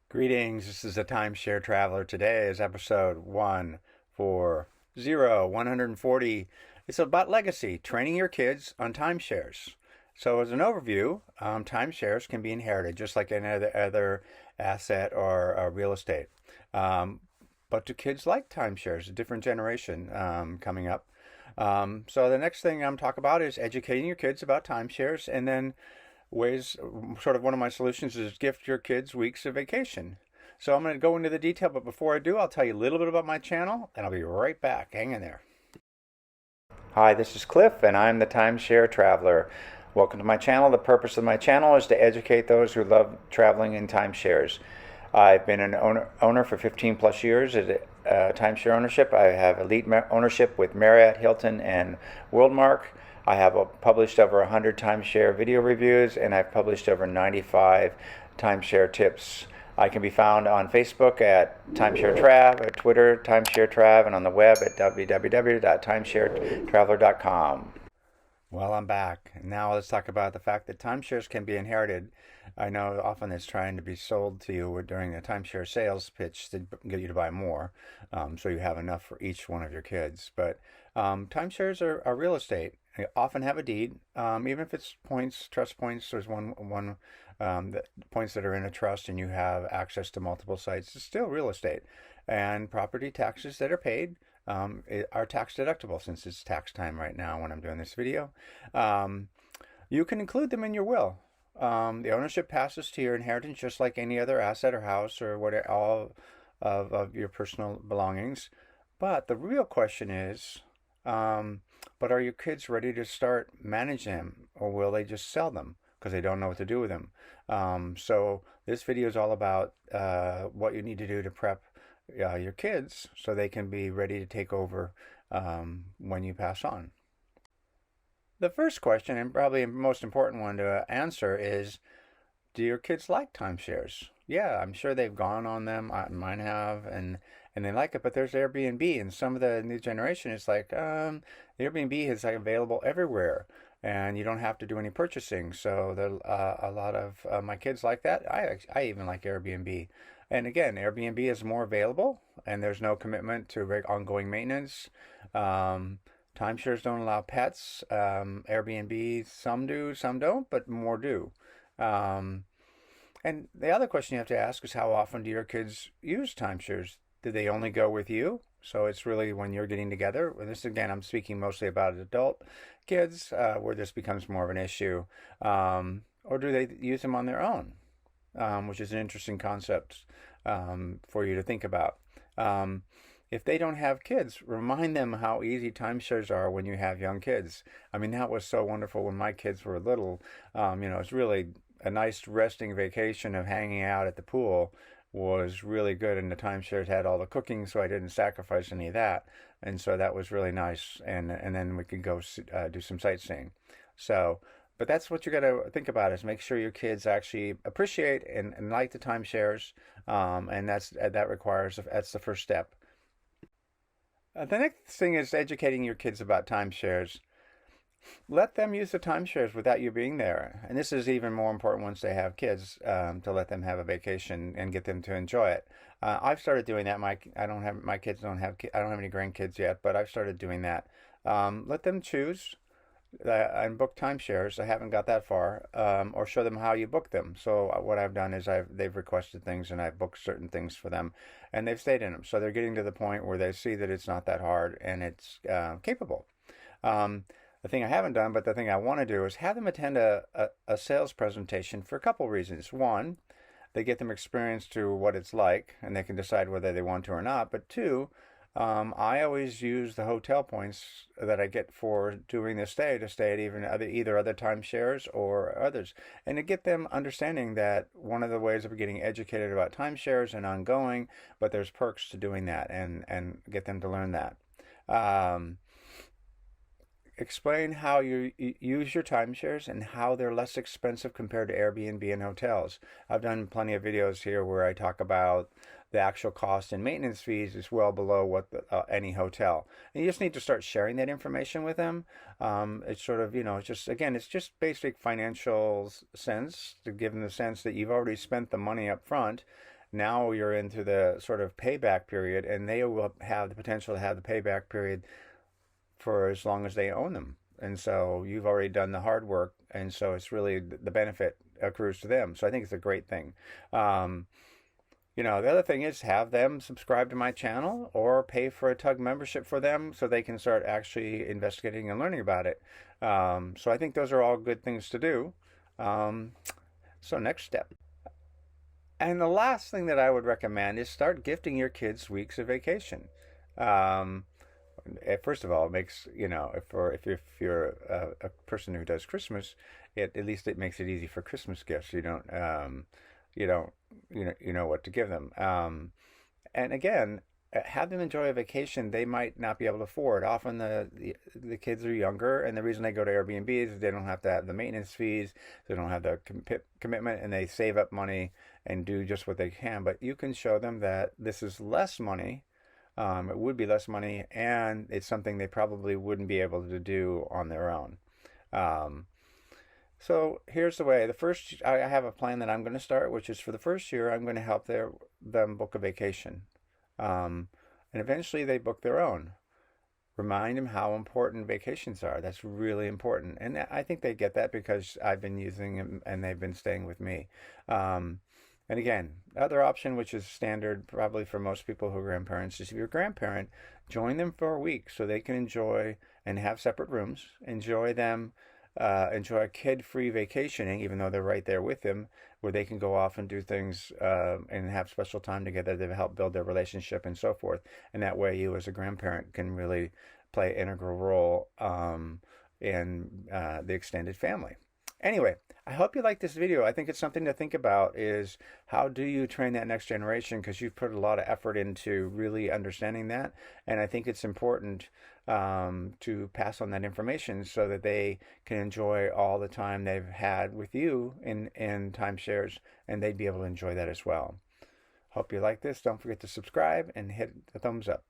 Greetings, this is a Timeshare Traveler. Today is episode 140. It's about legacy, training your kids on timeshares. So, as an overview, timeshares can be inherited just like any other asset or real estate. Um, but do kids like timeshares? A different generation coming up. So, the next thing I'm talking about is educating your kids about timeshares, and then ways, sort of one of my solutions is gift your kids weeks of vacation. So I'm going to go into the detail, but before I do, I'll tell you a little bit about my channel, and I'll be right back. Hang in there. Hi, this is Cliff, and I'm the Timeshare Traveler. Welcome to my channel. The purpose of my channel is to educate those who love traveling in timeshares. I've been an owner for 15 plus years at timeshare ownership. I have elite ownership with Marriott, Hilton, and Worldmark. I have published over 100 timeshare video reviews, and I've published over 95 timeshare tips. I can be found on Facebook at Timeshare Trav, at Twitter, Timeshare Trav, and on the web at www.timesharetraveler.com. Well, I'm back. Now let's talk about the fact that timeshares can be inherited. I know often it's trying to be sold to you during a timeshare sales pitch to get you to buy more, so you have enough for each one of your kids. But timeshares are real estate. They often have a deed, even if it's points, trust points. There's one points that are in a trust, and you have access to multiple sites. It's still real estate, and property taxes that are paid are tax deductible since it's tax time right now when I'm doing this video. You can include them in your will. The ownership passes to your inheritance just like any other asset or house or whatever, all of your personal belongings. But the real question is, but are your kids ready to start managing them, or will they just sell them because they don't know what to do with them? So this video is all about what you need to do to prep your kids so they can be ready to take over when you pass on. The first question, and probably the most important one to answer, is do your kids like timeshares? Yeah, I'm sure they've gone on them. Mine have, and they like it. But there's Airbnb, and some of the new generation is like, Airbnb is like available everywhere, and you don't have to do any purchasing. So a lot of my kids like that. I even like Airbnb. And again, Airbnb is more available, and there's no commitment to ongoing maintenance. Timeshares don't allow pets. Airbnb, some do, some don't, but more do. Um, and the other question you have to ask is how often do your kids use timeshares? Do they only go with you? So it's really when you're getting together. This again, I'm speaking mostly about adult kids, where this becomes more of an issue. Or do they use them on their own? Which is an interesting concept for you to think about. If they don't have kids, remind them how easy timeshares are when you have young kids. I mean, that was so wonderful when my kids were little. It's really a nice resting vacation of hanging out at the pool was really good, and the timeshares had all the cooking, so I didn't sacrifice any of that, and so that was really nice. And then we could go do some sightseeing. So, but that's what you got to think about is make sure your kids actually appreciate and like the timeshares, and that's the first step. The next thing is educating your kids about timeshares. Let them use the timeshares without you being there. And this is even more important once they have kids, to let them have a vacation and get them to enjoy it. I've started doing that. My kids don't have I don't have any grandkids yet, but I've started doing that. Let them choose and book timeshares. I haven't got that far, or show them how you book them. So what I've done is they've requested things and I've booked certain things for them, and they've stayed in them. So they're getting to the point where they see that it's not that hard and it's capable. The thing I haven't done, but the thing I want to do is have them attend a sales presentation for a couple reasons. One, they get them experience to what it's like, and they can decide whether they want to or not. But two, I always use the hotel points that I get for doing this stay to stay at either other timeshares or others, and to get them understanding that one of the ways of getting educated about timeshares and ongoing, but there's perks to doing that, and get them to learn that. Explain how you use your timeshares and how they're less expensive compared to Airbnb and hotels. I've done plenty of videos here where I talk about the actual cost and maintenance fees is well below what any hotel. And you just need to start sharing that information with them. It's sort of, it's just basic financial sense to give them the sense that you've already spent the money up front, Now you're into the sort of payback period, and they will have the potential to have the payback period for as long as they own them. And so you've already done the hard work, and so it's really the benefit accrues to them. So I think it's a great thing. Um, the other thing is have them subscribe to my channel or pay for a Tug membership for them so they can start actually investigating and learning about it. So I think those are all good things to do. Um, so next step. And the last thing that I would recommend is start gifting your kids weeks of vacation. Um, First of all, it makes if you're a person who does Christmas, at least it makes it easy for Christmas gifts. You don't you know what to give them. And again, have them enjoy a vacation they might not be able to afford. Often the kids are younger, and the reason they go to Airbnb is they don't have to have the maintenance fees, they don't have the commitment, and they save up money and do just what they can. But you can show them that this is less money. It would be less money, and it's something they probably wouldn't be able to do on their own. Um, so here's the way. I have a plan that I'm going to start, which is for the first year, I'm going to help them book a vacation. Um, and eventually they book their own. Remind them how important vacations are. That's really important. And I think they get that because I've been using them and they've been staying with me. Um, and again, other option, which is standard probably for most people who are grandparents, is if you're a grandparent, join them for a week so they can enjoy and have separate rooms, enjoy kid-free vacationing, even though they're right there with them, where they can go off and do things and have special time together to help build their relationship and so forth. And that way, you as a grandparent can really play an integral role in the extended family. Anyway, I hope you like this video. I think it's something to think about is how do you train that next generation, because you've put a lot of effort into really understanding that. And I think it's important to pass on that information so that they can enjoy all the time they've had with you in timeshares, and they'd be able to enjoy that as well. Hope you like this. Don't forget to subscribe and hit the thumbs up.